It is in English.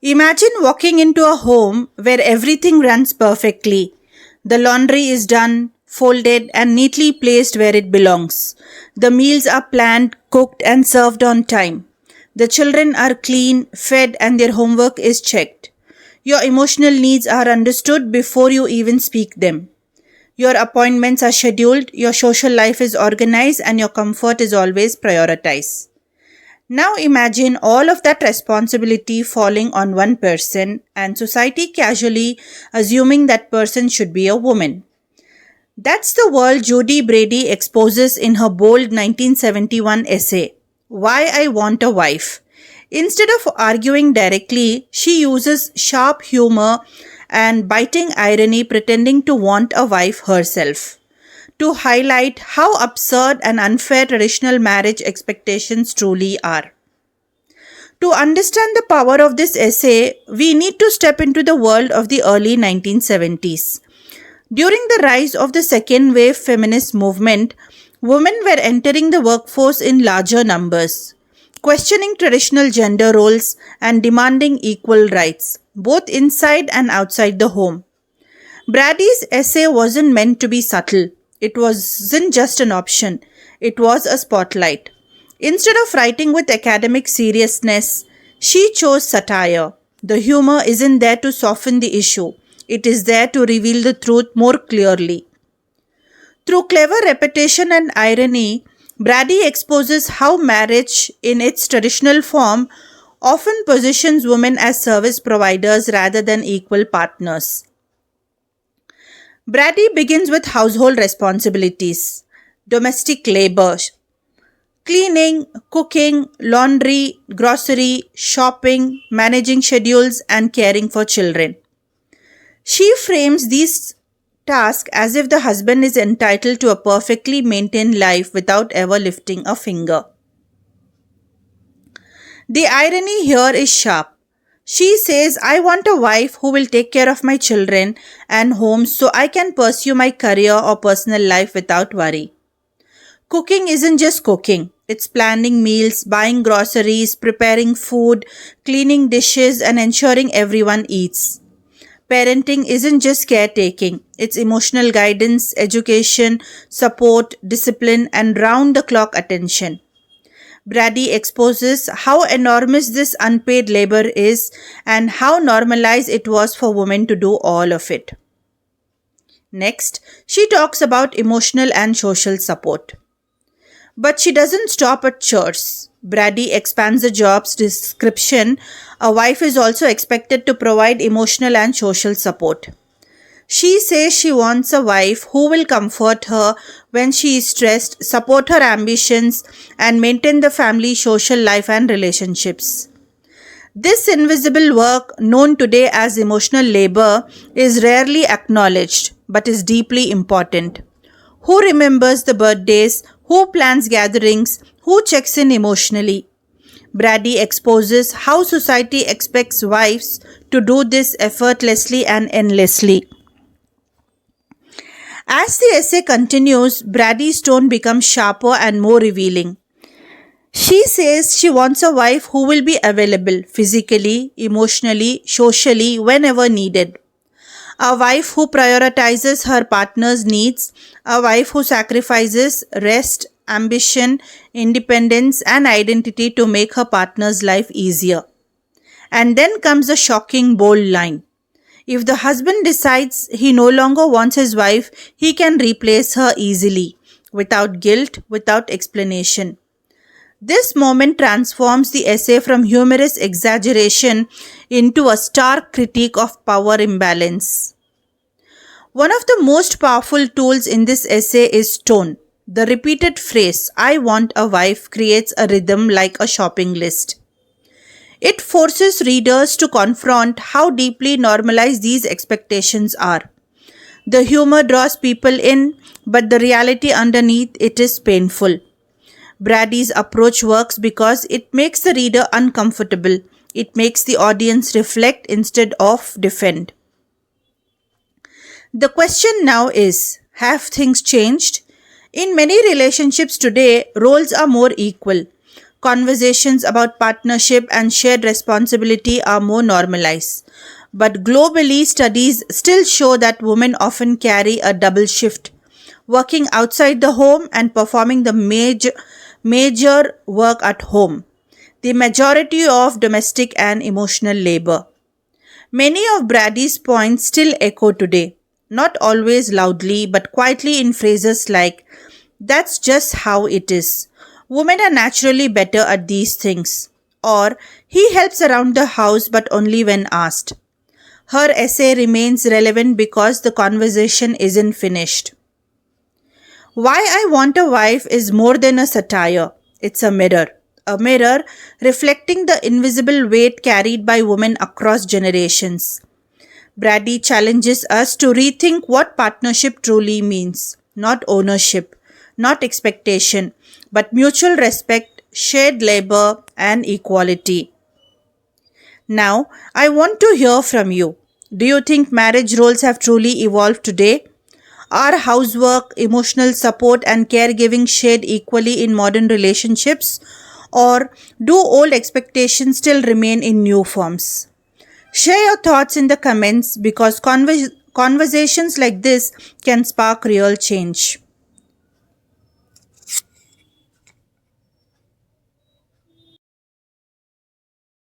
Imagine walking into a home where everything runs perfectly. The laundry is done, folded, and neatly placed where it belongs. The meals are planned, cooked, and served on time. The children are clean, fed, and their homework is checked. Your emotional needs are understood before you even speak them. Your appointments are scheduled, your social life is organized, and your comfort is always prioritized. Now imagine all of that responsibility falling on one person and society casually assuming that person should be a woman. That's the world Judy Brady exposes in her bold 1971 essay, Why I Want a Wife. Instead of arguing directly, she uses sharp humor and biting irony pretending to want a wife herself to highlight how absurd and unfair traditional marriage expectations truly are. To understand the power of this essay, we need to step into the world of the early 1970s. During the rise of the second wave feminist movement, women were entering the workforce in larger numbers, questioning traditional gender roles and demanding equal rights, both inside and outside the home. Brady's essay wasn't meant to be subtle. It wasn't just an option, it was a spotlight. Instead of writing with academic seriousness, she chose satire. The humor isn't there to soften the issue, it is there to reveal the truth more clearly. Through clever repetition and irony, Brady exposes how marriage, in its traditional form, often positions women as service providers rather than equal partners. Brady begins with household responsibilities, domestic labor, cleaning, cooking, laundry, grocery, shopping, managing schedules, and caring for children. She frames these tasks as if the husband is entitled to a perfectly maintained life without ever lifting a finger. The irony here is sharp. She says, I want a wife who will take care of my children and home so I can pursue my career or personal life without worry. Cooking isn't just cooking. It's planning meals, buying groceries, preparing food, cleaning dishes, and ensuring everyone eats. Parenting isn't just caretaking. It's emotional guidance, education, support, discipline, and round-the-clock attention. Brady exposes how enormous this unpaid labor is and how normalized it was for women to do all of it. Next, she talks about emotional and social support. But she doesn't stop at chores. Brady expands the job's description. A wife is also expected to provide emotional and social support. She says she wants a wife who will comfort her when she is stressed, support her ambitions, and maintain the family social life and relationships. This invisible work, known today as emotional labor, is rarely acknowledged but is deeply important. Who remembers the birthdays? Who plans gatherings? Who checks in emotionally? Brady exposes how society expects wives to do this effortlessly and endlessly. As the essay continues, Brady's tone becomes sharper and more revealing. She says she wants a wife who will be available physically, emotionally, socially, whenever needed. A wife who prioritizes her partner's needs, a wife who sacrifices rest, ambition, independence, and identity to make her partner's life easier. And then comes the shocking, bold line. If the husband decides he no longer wants his wife, he can replace her easily, without guilt, without explanation. This moment transforms the essay from humorous exaggeration into a stark critique of power imbalance. One of the most powerful tools in this essay is tone. The repeated phrase, I want a wife, creates a rhythm like a shopping list. It forces readers to confront how deeply normalized these expectations are. The humor draws people in, but the reality underneath it is painful. Brady's approach works because it makes the reader uncomfortable. It makes the audience reflect instead of defend. The question now is, have things changed? In many relationships today, roles are more equal. Conversations about partnership and shared responsibility are more normalized. But globally, studies still show that women often carry a double shift, working outside the home and performing the major work at home, the majority of domestic and emotional labor. Many of Brady's points still echo today, not always loudly but quietly in phrases like, "That's just how it is. Women are naturally better at these things." Or, "He helps around the house but only when asked." Her essay remains relevant because the conversation isn't finished. Why I Want a Wife is more than a satire, it's a mirror reflecting the invisible weight carried by women across generations. Brady challenges us to rethink what partnership truly means, not ownership, not expectation, but mutual respect, shared labor, and equality. Now, I want to hear from you. Do you think marriage roles have truly evolved today? Are housework, emotional support, and caregiving shared equally in modern relationships? Or do old expectations still remain in new forms? Share your thoughts in the comments because conversations like this can spark real change.